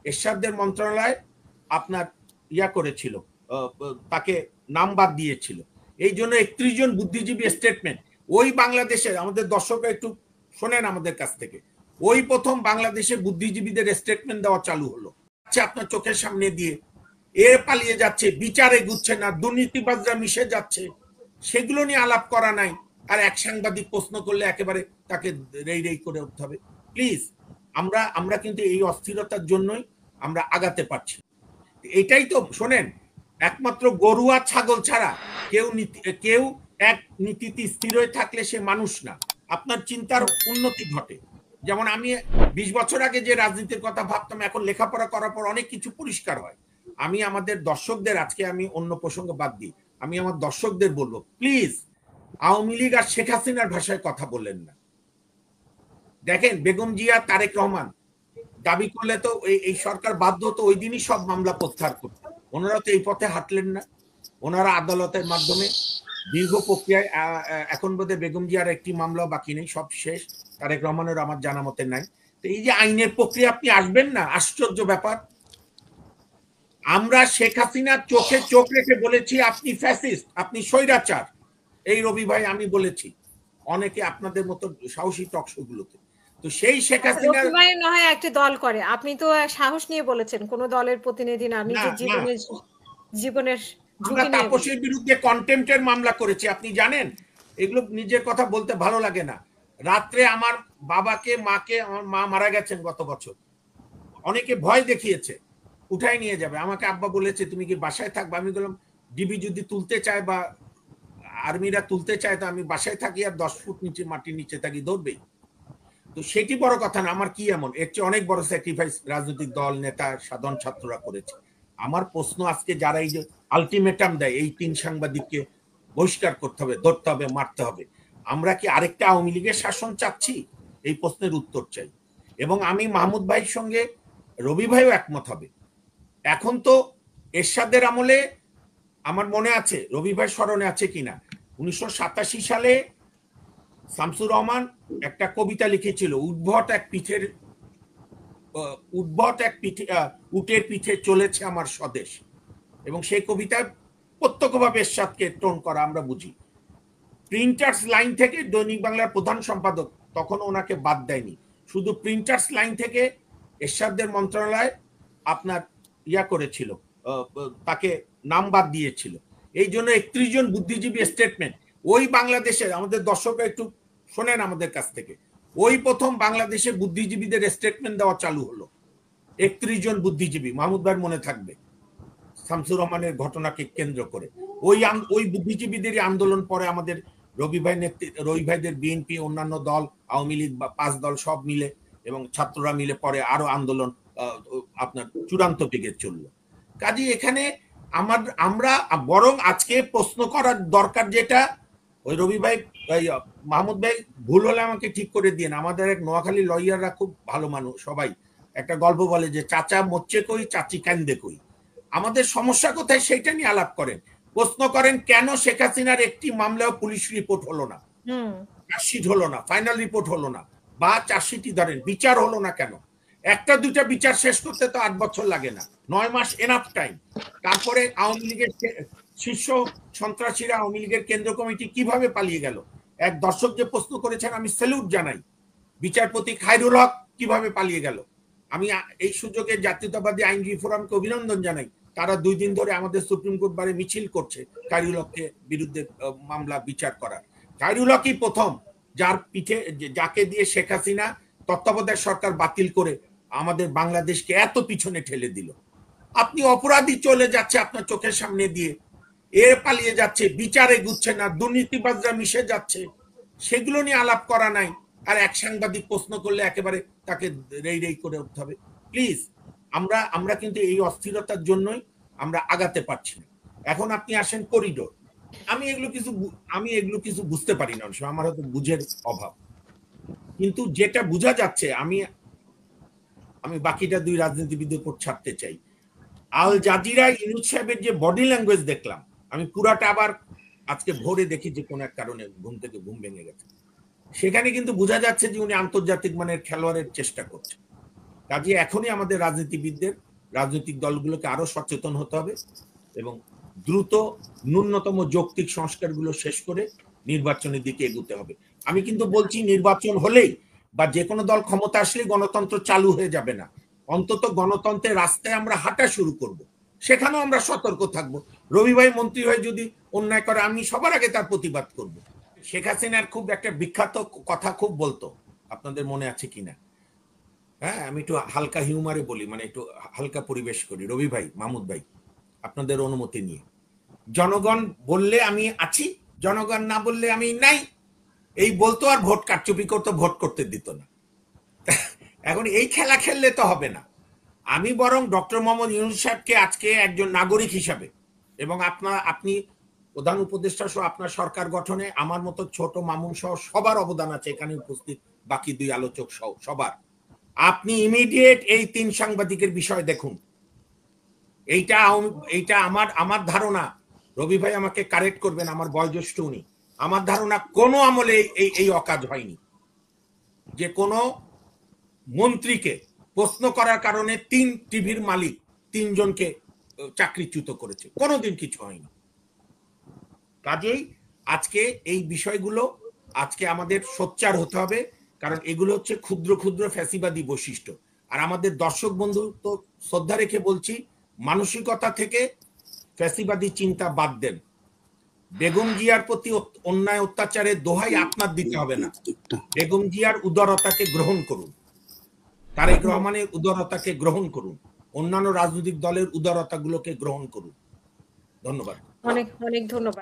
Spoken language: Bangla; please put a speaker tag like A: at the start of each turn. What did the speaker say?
A: এরশাদের মন্ত্রণালয় আপনার করেছিল, তাকে নাম বাদ দিয়েছিল। এই জন্য 31 জন বুদ্ধিজীবী স্টেটমেন্ট, ওই বাংলাদেশের, আমাদের দর্শকরা একটু শোনেন আমাদের কাছ থেকে, ওই প্রথম বাংলাদেশে বুদ্ধিজীবীদের স্টেটমেন্ট দেওয়া চালু হলো আপনার চোখের সামনে দিয়ে। এর পালিয়ে যাচ্ছে, বিচারে গুচ্ছে না, দুর্নীতিবাজরা মিশে যাচ্ছে, সেগুলো নিয়ে আলাপ করা নাই। আর এক সাংবাদিক প্রশ্ন করলে একেবারে তাকে রেই রেই করে উঠতে হবে। প্লিজ, আমরা কিন্তু এই অস্থিরতার জন্যই আমরা আগাতে পারছি। এটাই তো শোনেন, একমাত্র গরু আর ছাগল ছাড়া কেউ এক নীতিতে স্থির হয়ে থাকলে সে মানুষ না, আপনার চিন্তার উন্নতি ঘটে। যেমন আমি 20 বছর আগে যে রাজনীতির কথা ভাবতাম, এখন লেখাপড়া করার পর অনেক কিছু পরিষ্কার হয়। আমি আমাদের দর্শকদের, আজকে আমি অন্য প্রসঙ্গ বাদ দিই, আমি আমার দর্শকদের বলবো, প্লিজ আওয়ামী লীগ আর শেখ হাসিনার ভাষায় কথা বললেন না। দেখেন, বেগম জিয়া, তারেক রহমান দাবি করলে তো এই সরকার বাধ্য হতো ওই দিনই সব মামলা প্রত্যাহার করতে। ওনারা তো এই পথে হাঁটলেন না। ওনারা আদালতের মাধ্যমে দীর্ঘ প্রক্রিয়ায়, এখন বোধহয় বেগম জিয়ার একটি মামলা বাকি নেই, সব শেষ। তারেক রহমানের আমার জানা মতে নাই। তো এই যে আইনের প্রক্রিয়া, আপনি আসবেন না, আশ্চর্য ব্যাপার। আমরা শেখ হাসিনার চোখে চোখ রেখে বলেছি আপনি ফ্যাসিস্ট, আপনি স্বৈরাচার। এই রবি ভাই আমি বলেছি অনেকে আপনাদের মতো সাহসী টকশো গুলোতে। তো সেই শেখ হাসিনার
B: নয় একটি দল করে, আপনি তো সাহস নিয়ে বলেছেন, কোন দলের প্রতিনিধি না, নিজের জীবনের
A: আমরা তাপসের বিরুদ্ধে কন্টেম্পটের মামলা করেছি, আপনি জানেন। এগুলো নিজের কথা বলতে ভালো লাগে না। রাত্রে আমার বাবাকে, মাকে, আমার মা মারা গেছেন গত বছর, অনেকে ভয় দেখিয়েছে উঠাই নিয়ে যাবে। আমাকে আব্বা বলেছে তুমি কি বাসায় থাকবে? আমি বললাম ডিবি যদি তুলতে চায় বা আর্মিরা তুলতে চায় তো আমি বাসায় থাকি, আর 10 ফুট নিচে, মাটির নিচে থাকি, ধরবেই। তো সেটি বড় কথা না, আমার কি এমন, এর চেয়ে অনেক বড় স্যাক্রিফাইস রাজনৈতিক দল, নেতা, সাধারণ ছাত্ররা করেছে। আমার প্রশ্ন, আজকে যারা এই যে আলটিমেটাম দেয় এই 3 সাংবাদিককে বহিষ্কার করতে হবে, ধরতে হবে, মারতে হবে, আমরা কি আরেকটা আওয়ামী লীগের শাসন চাচ্ছি? এই প্রশ্নের উত্তর চাই। এবং আমি মাহমুদ ভাইয়ের সঙ্গে রবি ভাইও একমত হবে। এখন তো এরশাদের আমলে, আমার মনে আছে, রবি ভাই স্মরণে আছে কিনা, 1987 সালে শামসুর রহমান একটা কবিতা লিখেছিল, উটের পিঠে চলেছে আমার স্বদেশ। এবং সেই কবিতায় প্রত্যক্ষভাবে এরশাদকে টোন করা আমরা বুঝি। প্রিন্টার্স লাইন থেকে, দৈনিক বাংলার প্রধান সম্পাদক তখন ওনাকে বাদ দেয়নি, শুধু প্রিন্টার্স লাইন থেকে এরশাদের মন্ত্রণালয় আপনার করেছিল, তাকে নাম বাদ দিয়েছিল। এই জন্য 31 জন বুদ্ধিজীবী স্টেটমেন্ট, ওই বাংলাদেশের, আমাদের দর্শকরা একটু শোনেন আমাদের কাছ থেকে, ওই প্রথম বাংলাদেশে বুদ্ধিজীবীদের স্টেটমেন্ট দেওয়া চালু হলো। 31 জন বুদ্ধিজীবী, মাহমুদ ভাইয়ের মনে থাকবে, শামসুর রহমানের ঘটনাকে কেন্দ্র করে ওই বুদ্ধিজীবীদের আন্দোলন পরে আমাদের রবি ভাইদের বিএনপি, অন্যান্য দল, আওয়ামী লীগ বা 5 দল সব মিলে এবং ছাত্ররা মিলে পরে আরো আন্দোলন আপনার চূড়ান্ত দিকে চললো। কাজে এখানে আমরা বরং আজকে প্রশ্ন করার দরকার যেটা, ওই রবি ভাই, মাহমুদ ভাই ভুল হলে আমাকে ঠিক করে দিয়ে, আমাদের এক নোয়াখালী লয়াররা খুব ভালো মানুষ, সবাই একটা গল্প বলে যে চাচা মরছে কই, চাচি কান্দে কই। আমাদের সমস্যা কোথায় সেটা নিয়ে আলাপ করেন, প্রশ্ন করেন কেন শেখ হাসিনার একটি মামলাও পুলিশ রিপোর্ট হলো না, চার্জশিট হলো না, ফাইনাল রিপোর্ট হলো না, বা চার্জশিটই ধরেন বিচার হলো না কেন? একটা দুইটা বিচার শেষ করতে তো 8 বছর লাগে না, 9 মাস এনাফ টাইম। তারপরে আওয়ামী লীগের শীর্ষ সন্ত্রাসীরা, আওয়ামী লীগের কেন্দ্র কমিটি কিভাবে পালিয়ে গেল? এক দর্শক যে প্রশ্ন করেছেন আমি স্যালুট জানাই, বিচারপতি খায়রুল হক কিভাবে পালিয়ে গেল? আমি এই সুযোগে জাতীয়তাবাদী আইনজীবী ফোরামকে অভিনন্দন জানাই, তারা 2 দিন ধরে আমাদের সুপ্রিম কোর্ট বারে মিছিল করছে খায়রুল হকের বিরুদ্ধে মামলা বিচার করার। খায়রুল হকই প্রথম যাকে দিয়ে শেখ হাসিনা তত্ত্বাবধায়ক সরকার বাতিল করে আমাদের বাংলাদেশকে এত পিছনে ঠেলে দিল। আপনি অপরাধী চলে যাচ্ছে আপনার চোখের সামনে দিয়ে, এর পালিয়ে যাচ্ছে, বিচারে গুচ্ছে না, দুর্নীতিবাজরা মিশে যাচ্ছে, সেগুলো নিয়ে আলাপ করা নাই। আর এক সাংবাদিক প্রশ্ন করলে একেবারে তাকে রেই রেই করে উঠতে হবে। প্লিজ, আমরা কিন্তু এই অস্থিরতার জন্যই আমরা আগাতে পারছি না। এখন আপনি আসেন করিডোর, আমি এগুলো কিছু বুঝতে পারি না, আমার হয়তো বুঝের অভাব, কিন্তু যেটা বোঝা যাচ্ছে, আমি বাকিটা 2 রাজনীতিবিদের উপর ছাড়তে চাই। আল জাজিরা ইউনুস সাহেবের যে বডি ল্যাঙ্গুয়েজ দেখলাম, আমি পুরাটা আবার আজকে ভোরে দেখি যে কোন এক কারণে ঘুম থেকে ঘুম ভেঙে গেছে, সেখানে কিন্তু বোঝা যাচ্ছে যে উনি আন্তর্জাতিক মানের খেলোয়াড়ের চেষ্টা করছেন। কাজে এখনই আমাদের রাজনীতিবিদদের, রাজনৈতিক দলগুলোকে আরো সচেতন হতে হবে এবং দ্রুত ন্যূনতম যৌক্তিক সংস্কারগুলো শেষ করে নির্বাচনের দিকে এগুতে হবে। আমি কিন্তু বলছি নির্বাচন হলেই বা যে কোনো দল ক্ষমতা আসলেই গণতন্ত্র চালু হয়ে যাবে না। অন্তত গণতন্ত্রের রাস্তায় আমরা হাঁটা শুরু করব, সেখানেও আমরা সতর্ক থাকব। রবি ভাই মন্ত্রী হয়ে যদি অন্যায় করে আমি সবার আগে তার প্রতিবাদ করব। শেখ হাসিনার খুব একটা বিখ্যাত কথা খুব বলতো, আপনাদের মনে আছে কিনা? হ্যাঁ, আমি একটু হালকা হিউমারে বলি, মানে একটু হালকা পরিবেশ করি। রবি ভাই, মাহমুদ ভাই, আপনাদের অনুমতি নিয়ে, জনগণ বললে আমি আছি, জনগণ না বললে আমি নাই, এই বলতো আর ভোট কারচুপি করতো, ভোট করতে দিত না। এখন এই খেলা খেললে তো হবে না। আমি বরং ডক্টর মোহাম্মদ ইউনূস সাহেবকে আজকে একজন নাগরিক হিসাবে, এবং আপনি প্রধান উপদেষ্টা সহ আপনার সরকার গঠনে আমার মতো ছোট মামুন সহ সবার অবদান আছে এখানে উপস্থিত, বাকি দুই আলোচক সহ সবার। আপনি ইমিডিয়েট এই 3 সাংবাদিকের বিষয় দেখুন। এইটা আমার ধারণা, রবি ভাই আমাকে কারেক্ট করবেন, আমার বয়োজ্যেষ্ঠ উনি, আমার ধারণা কোনো আমলে এই অকাজ হয়নি যে কোনো মন্ত্রীকে প্রশ্ন করার কারণে 3 টিভির মালিক 3 জনকে চাকরিচ্যুত করেছে, কোনোদিন কিছু হয়নি। কাজেই আজকে এই বিষয়গুলো আজকে আমাদের সোচ্চার হতে হবে, কারণ এগুলো হচ্ছে ক্ষুদ্র ক্ষুদ্র ফ্যাসিবাদী বৈশিষ্ট্য। আর আমাদের দর্শক বন্ধু তো শ্রদ্ধা রেখে বলছি, মানসিকতা থেকে ফ্যাসিবাদী চিন্তা বাদ দেন। বেগম জিয়ার প্রতি অন্যায় অত্যাচারের দোহাই আপনার দিতে হবে না, বেগম জিয়ার উদারতাকে গ্রহণ করুন, তারেক রহমানের উদারতাকে গ্রহণ করুন, অন্যান্য রাজনৈতিক দলের উদারতাগুলোকে গ্রহণ করুন। ধন্যবাদ।
B: অনেক অনেক ধন্যবাদ।